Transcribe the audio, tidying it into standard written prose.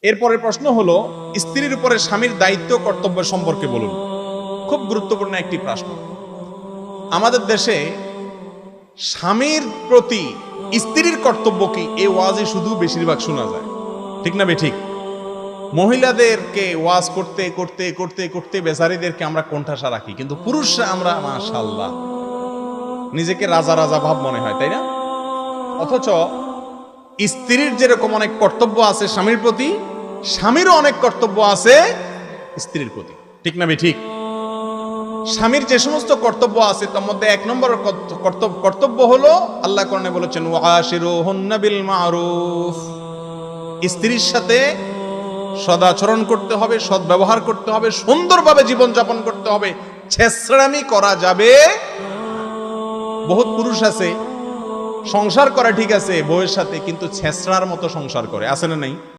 এরপরে প্রশ্ন হলো, স্ত্রীর উপরে স্বামীর দায়িত্ব কর্তব্য সম্পর্কে বলুন। খুব গুরুত্বপূর্ণ একটি প্রশ্ন। আমাদের দেশে স্বামীর প্রতি স্ত্রীর কর্তব্য কি, এই ওয়াজে শুধু বেশিরভাগ শোনা যায়, ঠিক না বেঠিক? মহিলাদেরকে ওয়াজ করতে করতে করতে করতে বেচারীদেরকে আমরা কোণঠাসা রাখি, কিন্তু পুরুষরা আমরা মাশাআল্লাহ নিজেকে রাজা রাজা ভাব মনে হয়, তাই না? অথচ স্ত্রীর যেরকম অনেক কর্তব্য আছে স্বামীর প্রতি, স্বামীরও অনেক কর্তব্য আছে স্ত্রীর প্রতি, ঠিক না বেঠিক? স্বামীর যে সমস্ত কর্তব্য আছে তার মধ্যে এক নম্বর কর্তব্য হলো, আল্লাহ কোরআনে বলেছেন ওয়াশিরুহুন্না বিল মারুফ, স্ত্রীর সাথে সদাচরণ করতে হবে, সদ্ব্যবহার করতে হবে, সুন্দরভাবে জীবনযাপন করতে হবে, ছেঁচড়ামি করা যাবে। বহুত পুরুষ আছে সংসার করে ঠিক আছে বউয়ের সাথে, কিন্তু ছেঁচড়ার মতো সংসার করে, আছে না নাই?